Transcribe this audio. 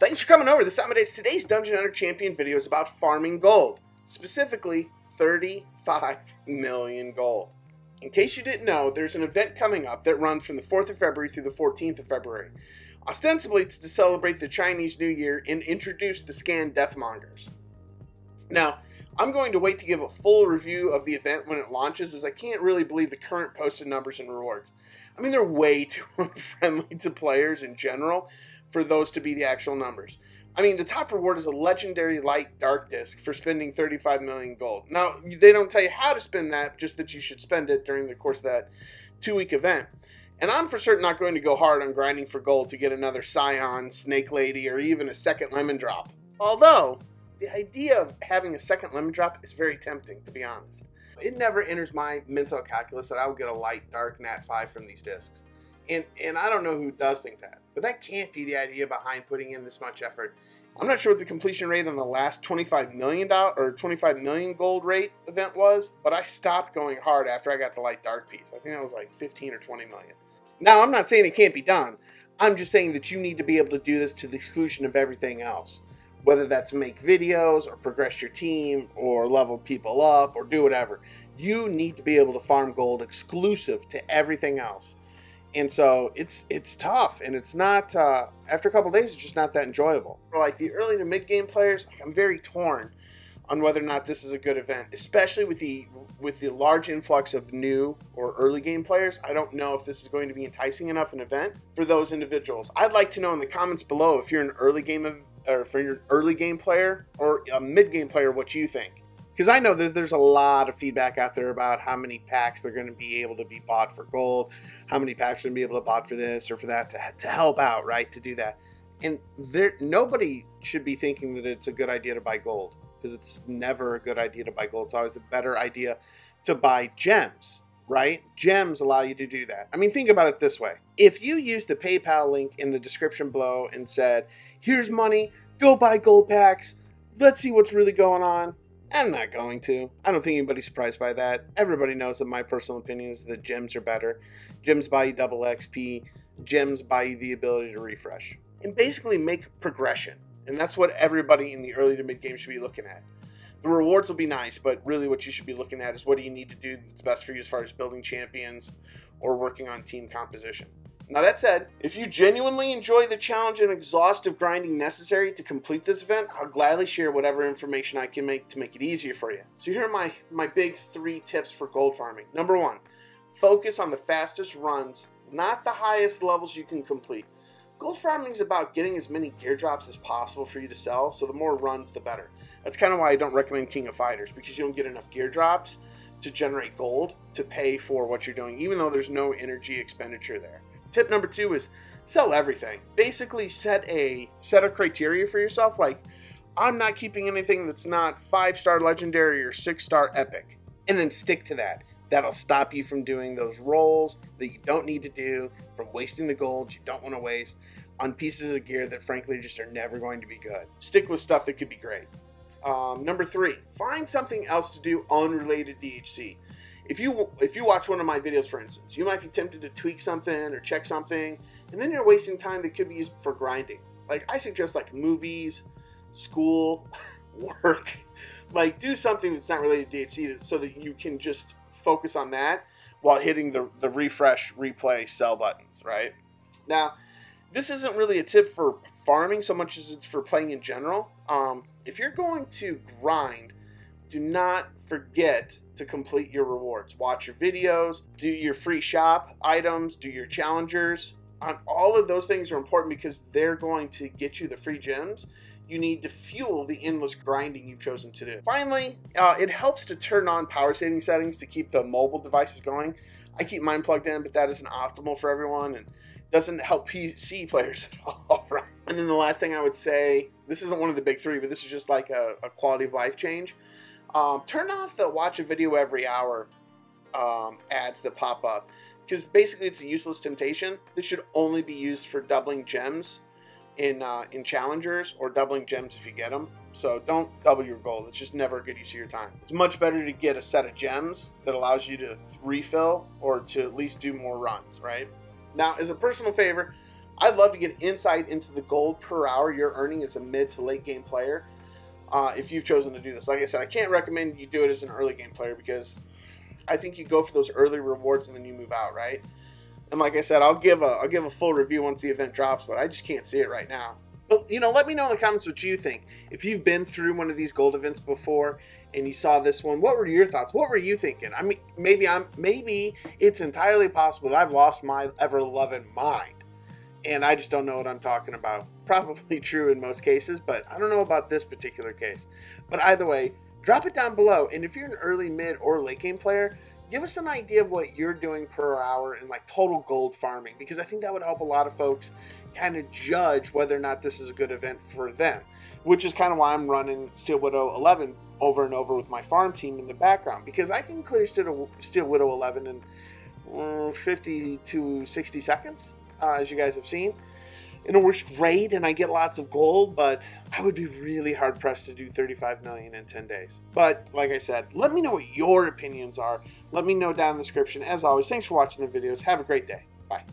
Thanks for coming over. This is Amodeus. Today's Dungeon Hunter Champion video is about farming gold. Specifically, 35 million gold. In case you didn't know, there's an event coming up that runs from the 4th of February through the 14th of February. Ostensibly, it's to celebrate the Chinese New Year and introduce the Skand Deathmongers. Now, I'm going to wait to give a full review of the event when it launches, as I can't really believe the current posted numbers and rewards. I mean, they're way too unfriendly to players in general for those to be the actual numbers. I mean, the top reward is a legendary light dark disc for spending 35 million gold. Now, they don't tell you how to spend that, just that you should spend it during the course of that 2-week event. And I'm for certain not going to go hard on grinding for gold to get another Psion, Snake Lady, or even a second Lemondrop. Although, the idea of having a second Lemondrop is very tempting, to be honest. It never enters my mental calculus that I will get a light dark Nat 5 from these discs. And I don't know who does think that, but that can't be the idea behind putting in this much effort. I'm not sure what the completion rate on the last $25 million or 25 million gold rate event was, but I stopped going hard after I got the light dark piece. I think that was like 15 or 20 million. Now, I'm not saying it can't be done. I'm just saying that you need to be able to do this to the exclusion of everything else. Whether that's make videos or progress your team or level people up or do whatever. You need to be able to farm gold exclusive to everything else. And so it's tough, and it's not, after a couple days, it's just not that enjoyable. For like the early to mid-game players, I'm very torn on whether or not this is a good event, especially with the large influx of new or early game players. I don't know if this is going to be enticing enough an event for those individuals. I'd like to know in the comments below if you're an early game or if you're an early game player or a mid-game player, what you think. Because I know there's a lot of feedback out there about how many packs they're going to be able to be bought for gold, how many packs are going to be able to be bought for this or for that to help out, right, to do that. And nobody should be thinking that it's a good idea to buy gold, because it's never a good idea to buy gold. It's always a better idea to buy gems, right? Gems allow you to do that. I mean, think about it this way. If you use the PayPal link in the description below and said, here's money, go buy gold packs, let's see what's really going on, I'm not going to. I don't think anybody's surprised by that. Everybody knows that my personal opinion is that gems are better. Gems buy you double XP. Gems buy you the ability to refresh. And basically make progression. And that's what everybody in the early to mid game should be looking at. The rewards will be nice, but really what you should be looking at is what do you need to do that's best for you as far as building champions or working on team composition. Now that said, if you genuinely enjoy the challenge and exhaustive grinding necessary to complete this event, I'll gladly share whatever information I can make to make it easier for you. So here are my big 3 tips for gold farming. Number 1, focus on the fastest runs, not the highest levels you can complete. Gold farming is about getting as many gear drops as possible for you to sell, so the more runs, the better. That's kind of why I don't recommend King of Fighters, because you don't get enough gear drops to generate gold to pay for what you're doing, even though there's no energy expenditure there. Tip number 2 is sell everything. Basically set a criteria for yourself, like I'm not keeping anything that's not 5-star legendary or 6-star epic, and then stick to that. That'll stop you from doing those rolls that you don't need to do, from wasting the gold you don't want to waste on pieces of gear that frankly just are never going to be good. Stick with stuff that could be great. Number 3, find something else to do unrelated DHC. If you watch one of my videos, for instance, you might be tempted to tweak something or check something, and then you're wasting time that could be used for grinding. Like, I suggest like movies, school, work. Like, do something that's not related to DHC so that you can just focus on that while hitting the refresh, replay, sell buttons, right? Now, this isn't really a tip for farming so much as it's for playing in general. If you're going to grind, do not forget to complete your rewards. Watch your videos, do your free shop items, do your challengers. All of those things are important because they're going to get you the free gems you need to fuel the endless grinding you've chosen to do. Finally, it helps to turn on power saving settings to keep the mobile devices going. I keep mine plugged in, but that isn't optimal for everyone and doesn't help PC players at all, right? And then the last thing I would say, this isn't one of the big 3, but this is just like a quality of life change. Turn off the watch a video every hour ads that pop up, because basically it's a useless temptation. This should only be used for doubling gems in challengers, or doubling gems if you get them. So don't double your gold. It's just never a good use of your time. It's much better to get a set of gems that allows you to refill or to at least do more runs, right? Now, as a personal favor, I'd love to get insight into the gold per hour you're earning as a mid to late game player. If you've chosen to do this. Like I said, I can't recommend you do it as an early game player because I think you go for those early rewards and then you move out, right? And like I said, I'll give a full review once the event drops, but I just can't see it right now. But, you know, let me know in the comments what you think. If you've been through one of these gold events before and you saw this one, what were your thoughts? What were you thinking? I mean, maybe it's entirely possible that I've lost my ever-loving mind and I just don't know what I'm talking about. Probably true in most cases, but I don't know about this particular case. But either way, drop it down below. And if you're an early, mid, or late game player, give us an idea of what you're doing per hour in like total gold farming, because I think that would help a lot of folks kind of judge whether or not this is a good event for them, which is kind of why I'm running Steel Widow 11 over and over with my farm team in the background, because I can clear Steel Widow 11 in 50 to 60 seconds, as you guys have seen. And it works great and I get lots of gold, but I would be really hard pressed to do 35 million in 10 days. But like I said, let me know what your opinions are. Let me know down in the description. As always, thanks for watching the videos. Have a great day. Bye.